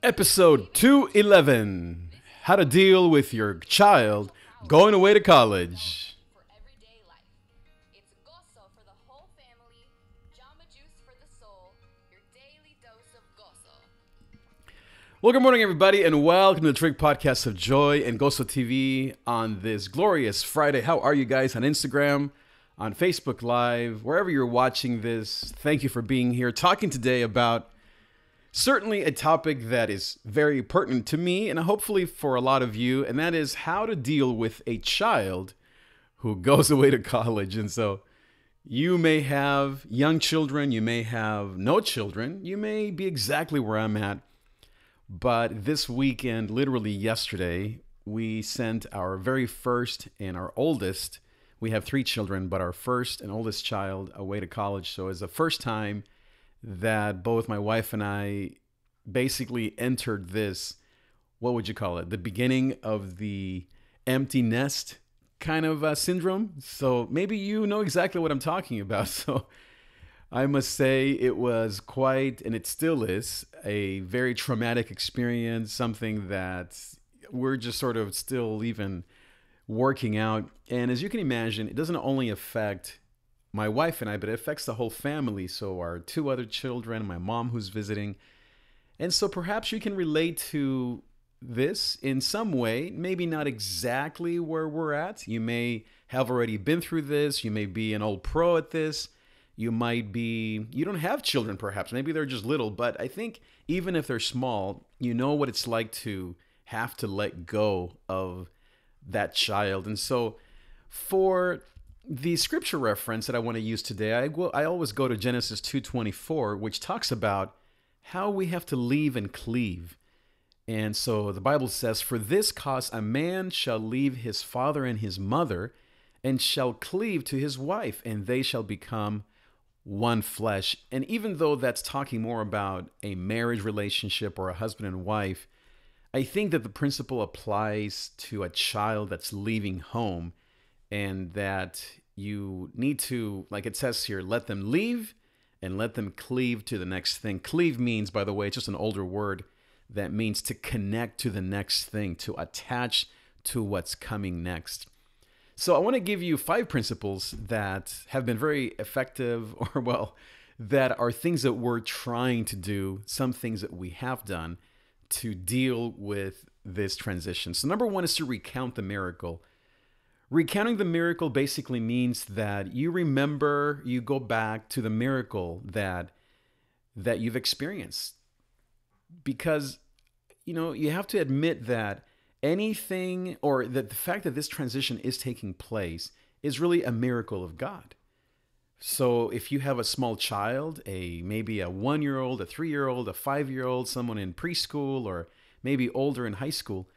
Episode 211, How to Deal with Your Child Going Away to College. For everyday life. It's Gozo for the whole family, Jamba Juice for the soul, your daily dose of Gozo. Well, good morning, everybody, and welcome to the Trig Podcast of Joy and GOZOtv on this glorious Friday. How are you guys on Instagram, on Facebook Live, wherever you're watching this? Thank you for being here, talking today about certainly a topic that is very pertinent to me and hopefully for a lot of you, and that is how to deal with a child who goes away to college. And so you may have young children, you may have no children, you may be exactly where I'm at. But this weekend, literally yesterday, we sent our very first and our oldest, we have 3 children, but our first and oldest child away to college. So it's the first time that both my wife and I basically entered this, what would you call it? The beginning of the empty nest kind of syndrome. So maybe you know exactly what I'm talking about. So I must say it was quite, and it still is, a very traumatic experience, something that we're just sort of still even working out. And as you can imagine, it doesn't only affect my wife and I, but it affects the whole family. So our 2 other children, my mom who's visiting. And so perhaps you can relate to this in some way, maybe not exactly where we're at. You may have already been through this. You may be an old pro at this. You don't have children perhaps. Maybe they're just little, but I think even if they're small, you know what it's like to have to let go of that child. And so for the scripture reference that I want to use today, I always go to Genesis 2:24, which talks about how we have to leave and cleave. And so the Bible says, "For this cause a man shall leave his father and his mother, and shall cleave to his wife, and they shall become one flesh." And even though that's talking more about a marriage relationship or a husband and wife, I think that the principle applies to a child that's leaving home, and that you need to, like it says here, let them leave and let them cleave to the next thing. Cleave means, by the way, it's just an older word that means to connect to the next thing, to attach to what's coming next. So I want to give you 5 principles that have been very effective, or well, that are things that we're trying to do, some things that we have done to deal with this transition. So number 1 is to recount the miracle. Recounting the miracle basically means that you remember, you go back to the miracle that you've experienced. Because, you have to admit that anything, or that the fact that this transition is taking place is really a miracle of God. So if you have a small child, maybe a 1-year-old, a 3-year-old, a 5-year-old, someone in preschool, or maybe older in high school,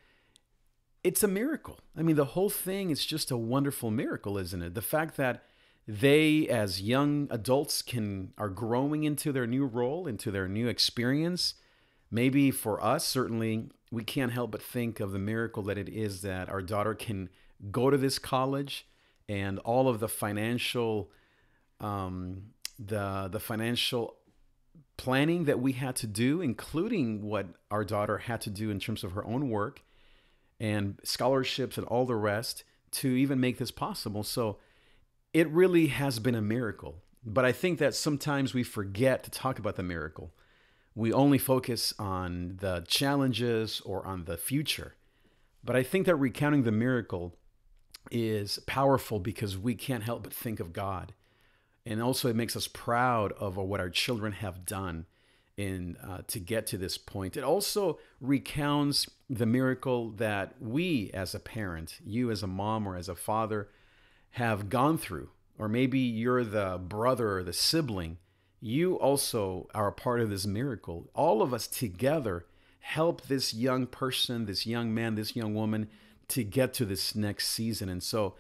it's a miracle. I mean, the whole thing is just a wonderful miracle, isn't it? The fact that they, as young adults, are growing into their new role, into their new experience. Maybe for us, certainly, we can't help but think of the miracle that it is that our daughter can go to this college, and all of the financial, the financial planning that we had to do, including what our daughter had to do in terms of her own work and scholarships and all the rest, to even make this possible. So it really has been a miracle. But I think that sometimes we forget to talk about the miracle. We only focus on the challenges or on the future. But I think that recounting the miracle is powerful because we can't help but think of God. And also it makes us proud of what our children have done to get to this point. It also recounts the miracle that we as a parent, you as a mom or as a father, have gone through. Or maybe you're the brother or the sibling. You also are a part of this miracle. All of us together help this young person, this young man, this young woman to get to this next season. And so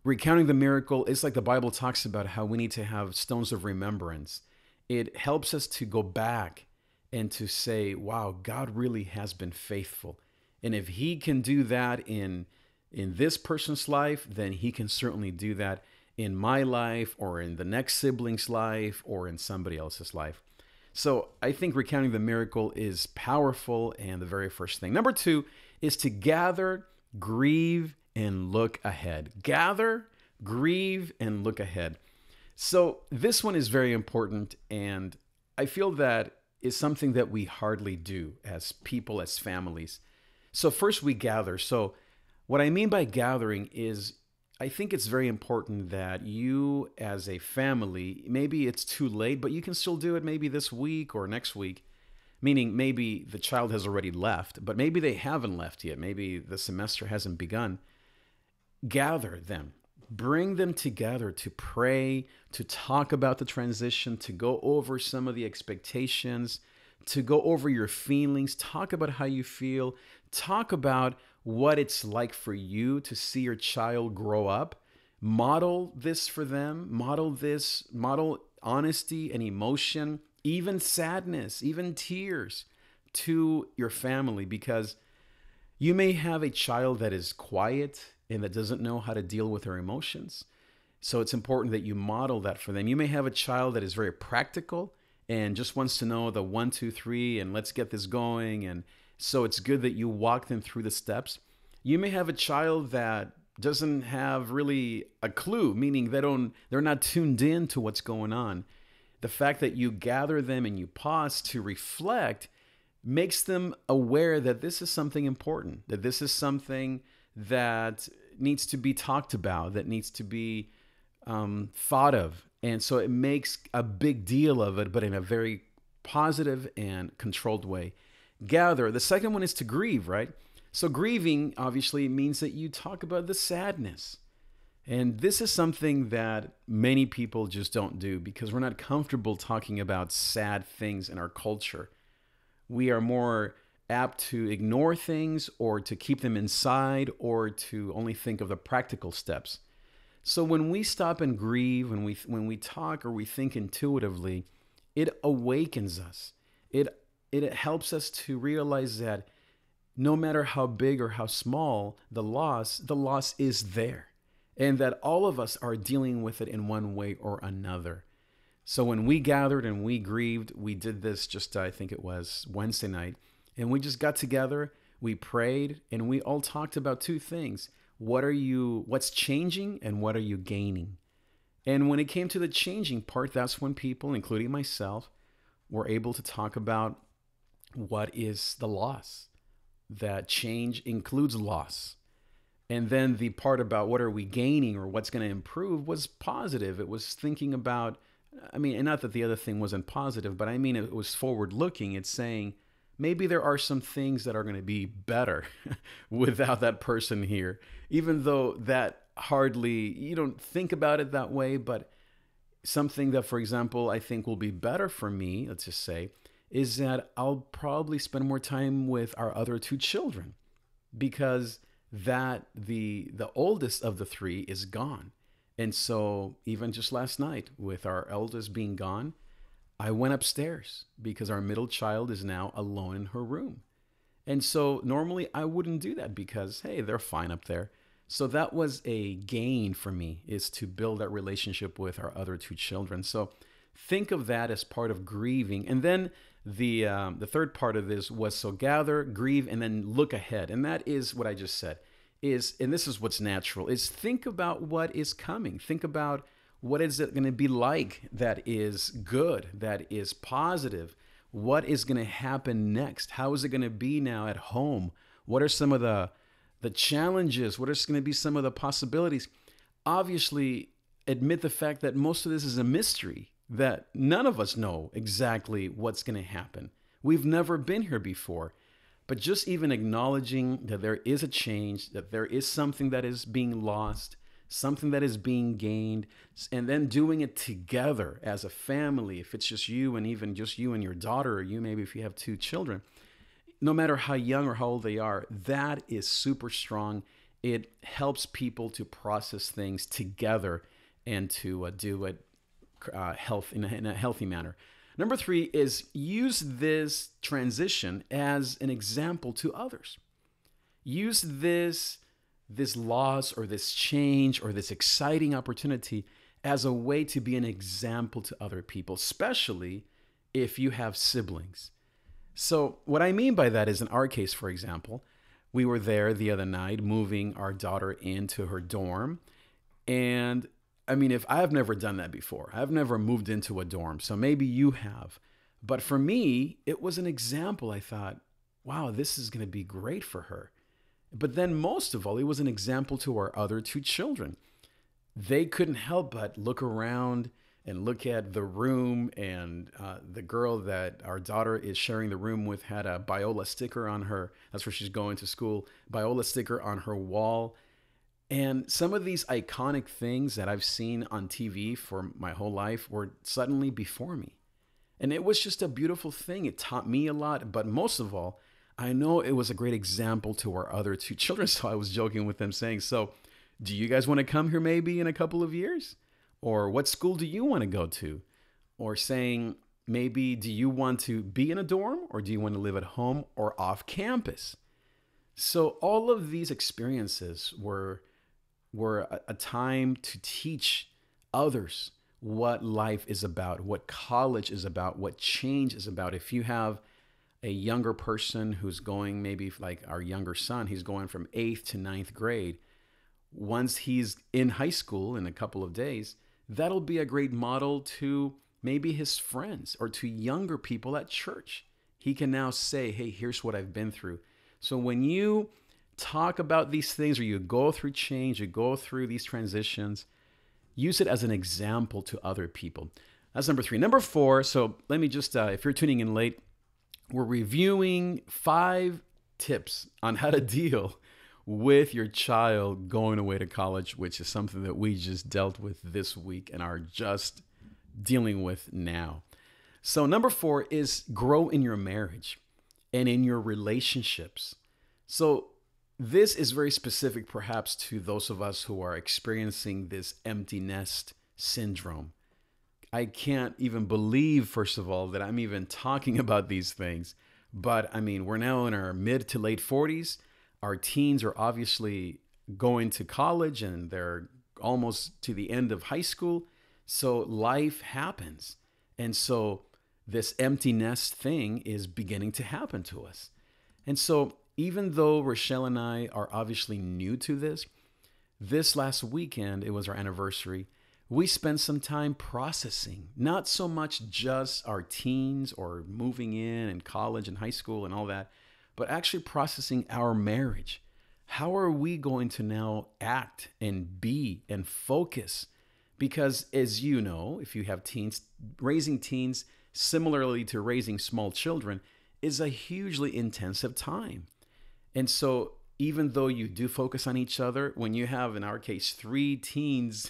recounting the miracle is like the Bible talks about how we need to have stones of remembrance. It helps us to go back and to say, wow, God really has been faithful. And if he can do that in this person's life, then he can certainly do that in my life or in the next sibling's life or in somebody else's life. So I think recounting the miracle is powerful and the very first thing. Number two is to gather, grieve, and look ahead. Gather, grieve, and look ahead. So this one is very important, and I feel that is something that we hardly do as people, as families. So first we gather. So what I mean by gathering is I think it's very important that you as a family, maybe it's too late, but you can still do it maybe this week or next week, meaning maybe the child has already left, but maybe they haven't left yet. Maybe the semester hasn't begun. Gather them, bring them together to pray, to talk about the transition, to go over some of the expectations, to go over your feelings, talk about how you feel, talk about what it's like for you to see your child grow up. Model this for them, model honesty and emotion, even sadness, even tears to your family, because you may have a child that is quiet and that doesn't know how to deal with their emotions. So it's important that you model that for them. You may have a child that is very practical and just wants to know the 1, 2, 3, and let's get this going. And so it's good that you walk them through the steps. You may have a child that doesn't have really a clue, meaning they're not tuned in to what's going on. The fact that you gather them and you pause to reflect makes them aware that this is something important, that this is something that needs to be talked about, that needs to be thought of. And so it makes a big deal of it, but in a very positive and controlled way. Gather. The second one is to grieve, right? So grieving obviously means that you talk about the sadness. And this is something that many people just don't do because we're not comfortable talking about sad things in our culture. We are more apt to ignore things or to keep them inside or to only think of the practical steps. So when we stop and grieve, when we talk or we think intuitively, it awakens us. It helps us to realize that no matter how big or how small the loss is there, and that all of us are dealing with it in one way or another. So when we gathered and we grieved, we did this just, I think it was Wednesday night, and we just got together, we prayed, and we all talked about two things. What's changing and what are you gaining? And when it came to the changing part, that's when people, including myself, were able to talk about what is the loss. That change includes loss. And then the part about what are we gaining or what's going to improve was positive. It was thinking about, and not that the other thing wasn't positive, but it was forward looking. It's saying maybe there are some things that are going to be better without that person here, even though that you don't think about it that way, but something that, for example, I think will be better for me, let's just say, is that I'll probably spend more time with our other two children because the oldest of the three is gone. And so even just last night with our eldest being gone, I went upstairs because our middle child is now alone in her room. And so normally I wouldn't do that because, hey, they're fine up there. So that was a gain for me, is to build that relationship with our other two children. So think of that as part of grieving. And then the third part of this was so gather, grieve, and then look ahead. And that is what I just said. And this is what's natural, is think about what is coming. Think about what is it going to be like that is good, that is positive. What is going to happen next? How is it going to be now at home? What are some of the challenges? What are going to be some of the possibilities? Obviously, admit the fact that most of this is a mystery, that none of us know exactly what's going to happen. We've never been here before. But just even acknowledging that there is a change, that there is something that is being lost, something that is being gained, and then doing it together as a family, if it's just you and even just you and your daughter, or you maybe if you have two children, no matter how young or how old they are, that is super strong. It helps people to process things together and to do it in a healthy manner. Number 3 is use this transition as an example to others. Use this loss or this change or this exciting opportunity as a way to be an example to other people, especially if you have siblings. So what I mean by that is, in our case, for example, we were there the other night moving our daughter into her dorm. And I mean, if I've never done that before, I've never moved into a dorm. So maybe you have. But for me, it was an example. I thought, wow, this is going to be great for her. But then most of all, it was an example to our other two children. They couldn't help but look around and look at the room. And the girl that our daughter is sharing the room with had a Biola sticker on her. That's where she's going to school. Biola sticker on her wall. And some of these iconic things that I've seen on TV for my whole life were suddenly before me. And it was just a beautiful thing. It taught me a lot. But most of all, I know it was a great example to our other two children. So I was joking with them saying, so do you guys want to come here maybe in a couple of years? Or what school do you want to go to? Or saying, maybe do you want to be in a dorm, or do you want to live at home or off campus? So all of these experiences were a time to teach others what life is about, what college is about, what change is about. If you have a younger person who's going, maybe like our younger son, he's going from 8th to 9th grade. Once he's in high school in a couple of days, that'll be a great model to maybe his friends or to younger people at church. He can now say, hey, here's what I've been through. So when you talk about these things, or you go through change, you go through these transitions, use it as an example to other people. That's number 3. Number 4, so let me just, if you're tuning in late, we're reviewing 5 tips on how to deal with your child going away to college, which is something that we just dealt with this week and are just dealing with now. So number 4 is grow in your marriage and in your relationships. So this is very specific perhaps to those of us who are experiencing this empty nest syndrome. I can't even believe, first of all, that I'm even talking about these things. But I mean, we're now in our mid to late 40s. Our teens are obviously going to college and they're almost to the end of high school. So life happens. And so this empty nest thing is beginning to happen to us. And so even though Rochelle and I are obviously new to this last weekend, it was our anniversary, we spent some time processing, not so much just our teens or moving in and college and high school and all that, but actually processing our marriage. How are we going to now act and be and focus? Because as you know, if you have teens, raising teens similarly to raising small children is a hugely intensive time. And so even though you do focus on each other, when you have, in our case, 3 teens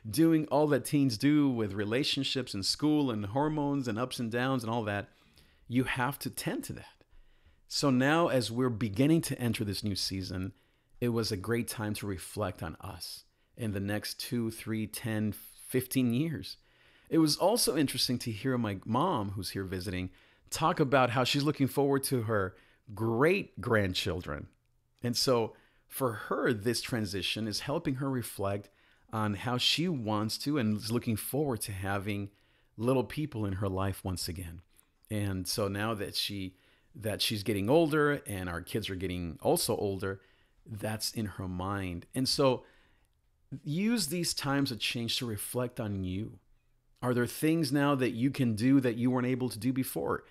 doing all that teens do with relationships and school and hormones and ups and downs and all that, you have to tend to that. So now as we're beginning to enter this new season, it was a great time to reflect on us in the next 2, 3, 10, 15 years. It was also interesting to hear my mom, who's here visiting, talk about how she's looking forward to her great grandchildren. And so for her, this transition is helping her reflect on how she wants to and is looking forward to having little people in her life once again. And so now that she's getting older and our kids are getting also older, that's in her mind. And so use these times of change to reflect on you. Are there things now that you can do that you weren't able to do before?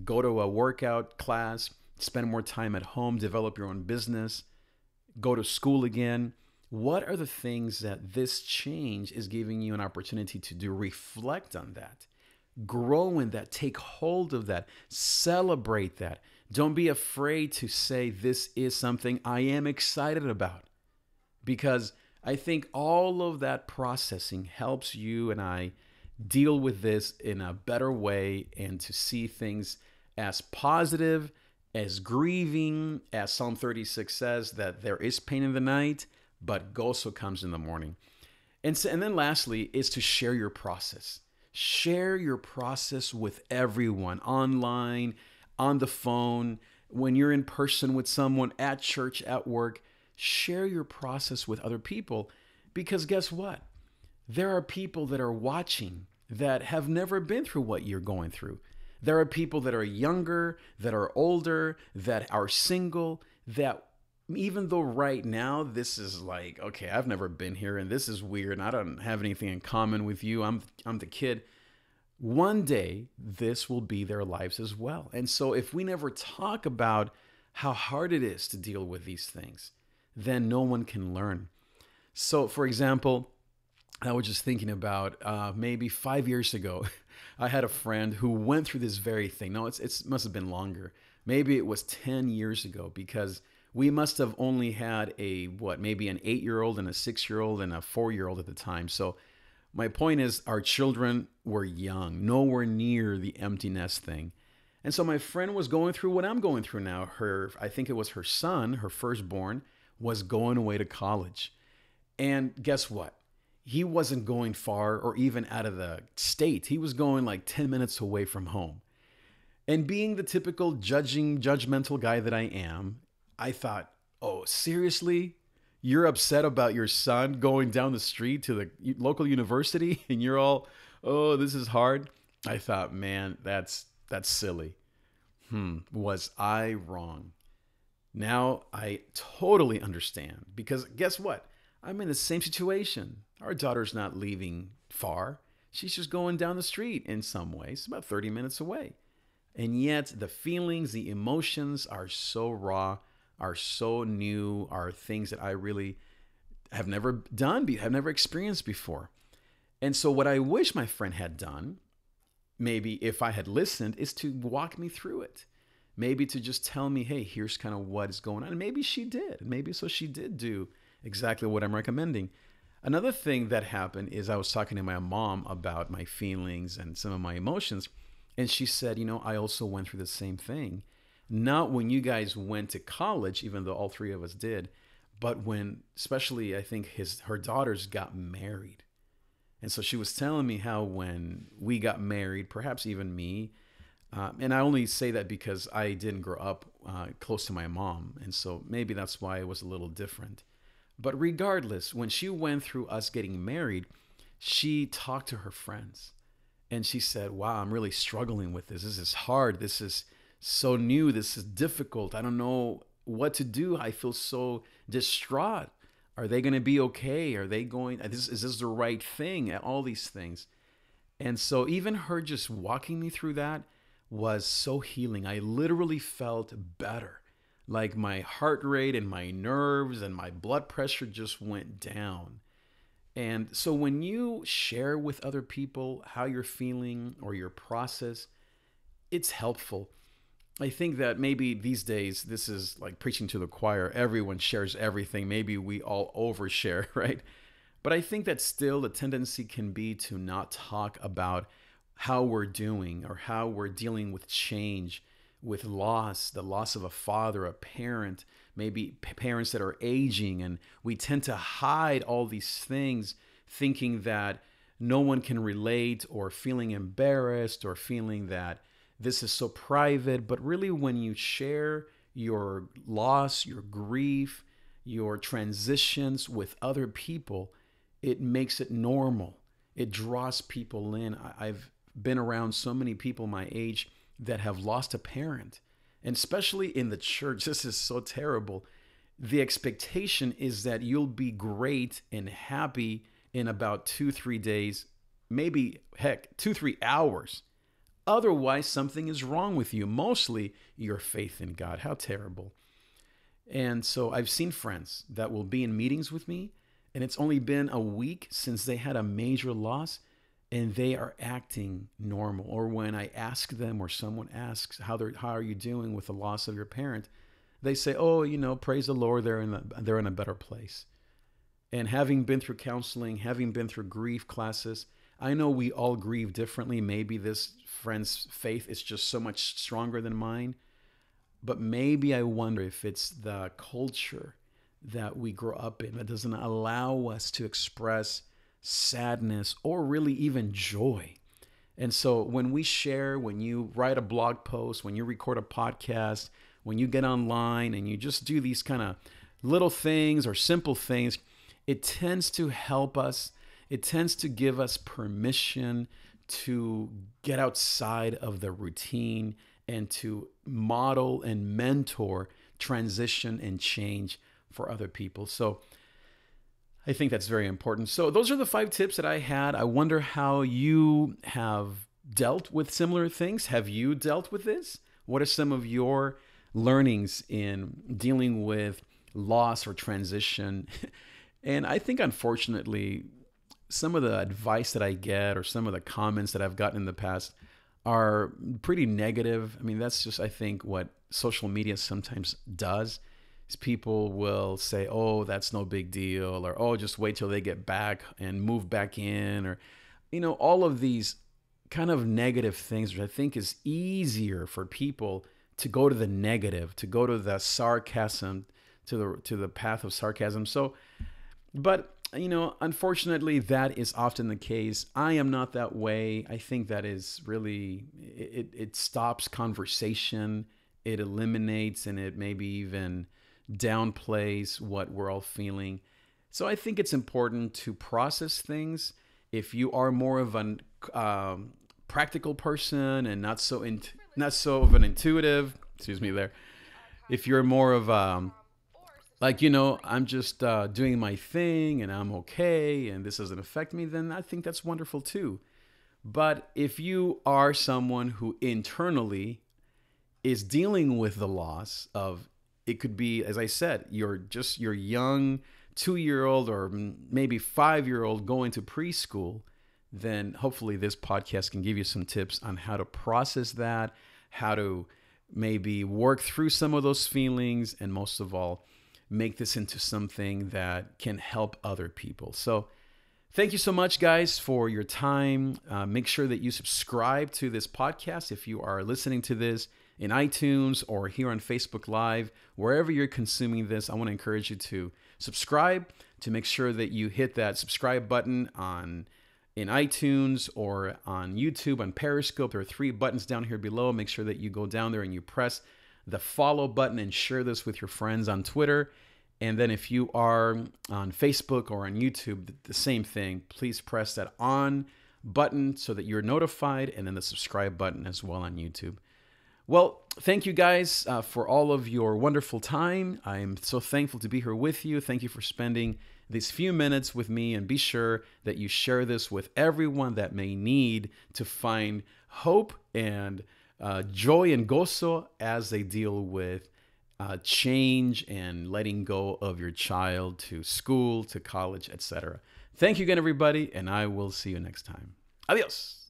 Go to a workout class, spend more time at home, develop your own business, go to school again. What are the things that this change is giving you an opportunity to do? Reflect on that. Grow in that. Take hold of that. Celebrate that. Don't be afraid to say, this is something I am excited about. Because I think all of that processing helps you and I deal with this in a better way and to see things as positive, as grieving, as Psalm 36 says, that there is pain in the night, but gozo comes in the morning. And then lastly is to share your process. Share your process with everyone, online, on the phone, when you're in person with someone, at church, at work. Share your process with other people, because guess what? There are people that are watching that have never been through what you're going through. There are people that are younger, that are older, that are single, that even though right now this is like, okay, I've never been here and this is weird and I don't have anything in common with you. I'm the kid. One day this will be their lives as well. And so if we never talk about how hard it is to deal with these things, then no one can learn. So for example, I was just thinking about maybe 5 years ago, I had a friend who went through this very thing. No, it must have been longer. Maybe it was 10 years ago, because we must have only had maybe an 8-year-old and a 6-year-old and a 4-year-old at the time. So my point is, our children were young, nowhere near the empty nest thing. And so my friend was going through what I'm going through now. I think it was her son, her firstborn, was going away to college. And guess what? He wasn't going far or even out of the state. He was going like 10 minutes away from home. And being the typical judgmental guy that I am, I thought, oh, seriously? You're upset about your son going down the street to the local university and you're all, oh, this is hard? I thought, man, that's silly. Was I wrong? Now I totally understand, because guess what? I'm in the same situation. Our daughter's not leaving far. She's just going down the street in some ways, about 30 minutes away. And yet the feelings, the emotions are so raw, are so new, are things that I really have never done, have never experienced before. And so what I wish my friend had done, maybe if I had listened, is to walk me through it. Maybe to just tell me, hey, here's kind of what is going on. And maybe she did. Maybe so she did do exactly what I'm recommending. Another thing that happened is I was talking to my mom about my feelings and some of my emotions. And she said, I also went through the same thing. Not when you guys went to college, even though all three of us did, but when, especially I think her daughters got married. And so she was telling me how when we got married, perhaps even me, and I only say that because I didn't grow up close to my mom. And so maybe that's why it was a little different. But regardless, when she went through us getting married, she talked to her friends. And she said, wow, I'm really struggling with this. This is hard. This is so new. This is difficult. I don't know what to do. I feel so distraught. Are they going to be okay? Are they going, is this the right thing? All these things. And so even her just walking me through that was so healing. I literally felt better. Like my heart rate and my nerves and my blood pressure just went down. And so when you share with other people how you're feeling or your process, it's helpful. I think that maybe these days, this is like preaching to the choir. Everyone shares everything. Maybe we all overshare, right? But I think that still the tendency can be to not talk about how we're doing or how we're dealing with change, with loss, the loss of a father, a parent, maybe parents that are aging. And we tend to hide all these things, thinking that no one can relate, or feeling embarrassed, or feeling that this is so private. But really, when you share your loss, your grief, your transitions with other people, it makes it normal. It draws people in. I've been around so many people my age that have lost a parent. And especially in the church, this is so terrible. The expectation is that you'll be great and happy in about 2-3 days, maybe, heck, 2-3 hours. Otherwise, something is wrong with you, mostly your faith in God. How terrible. And so I've seen friends that will be in meetings with me, and it's only been a week since they had a major loss, and they are acting normal. Or when I ask them, or someone asks, how are you doing with the loss of your parent? They say, oh, praise the Lord, they're in a better place. And having been through counseling, having been through grief classes, I know we all grieve differently. Maybe this friend's faith is just so much stronger than mine. But maybe I wonder if it's the culture that we grow up in that doesn't allow us to express sadness or really even joy. And so when we share, when you write a blog post, when you record a podcast, when you get online and you just do these kind of little things or simple things, it tends to help us. It tends to give us permission to get outside of the routine and to model and mentor transition and change for other people. So I think that's very important. So those are the 5 tips that I had. I wonder how you have dealt with similar things. Have you dealt with this? What are some of your learnings in dealing with loss or transition? And I think, unfortunately, some of the advice that I get or some of the comments that I've gotten in the past are pretty negative. I mean, that's just, I think, what social media sometimes does. Is people will say, oh, that's no big deal, or oh, just wait till they get back and move back in, or, all of these kind of negative things, which I think is easier for people to go to the negative, to go to the sarcasm, to the path of sarcasm. So, but unfortunately, that is often the case. I am not that way. I think that is really, it stops conversation. It eliminates and it maybe even downplays what we're all feeling. So I think it's important to process things. If you are more of an practical person and not so of an intuitive, excuse me there. If you're more of I'm just doing my thing and I'm okay and this doesn't affect me, then I think that's wonderful too. But if you are someone who internally is dealing with the loss of, it could be, as I said, your young 2-year-old or maybe 5-year-old going to preschool, then hopefully this podcast can give you some tips on how to process that, how to maybe work through some of those feelings, and most of all, make this into something that can help other people. So thank you so much, guys, for your time. Make sure that you subscribe to this podcast if you are listening to this in iTunes or here on Facebook Live. Wherever you're consuming this, I want to encourage you to subscribe, to make sure that you hit that subscribe button in iTunes or on YouTube, on Periscope. There are 3 buttons down here below. Make sure that you go down there and you press the follow button and share this with your friends on Twitter. And then if you are on Facebook or on YouTube, the same thing. Please press that on button so that you're notified, and then the subscribe button as well on YouTube. Well, thank you guys for all of your wonderful time. I am so thankful to be here with you. Thank you for spending these few minutes with me, and be sure that you share this with everyone that may need to find hope and joy and gozo as they deal with change and letting go of your child to school, to college, etc. Thank you again, everybody, and I will see you next time. Adios.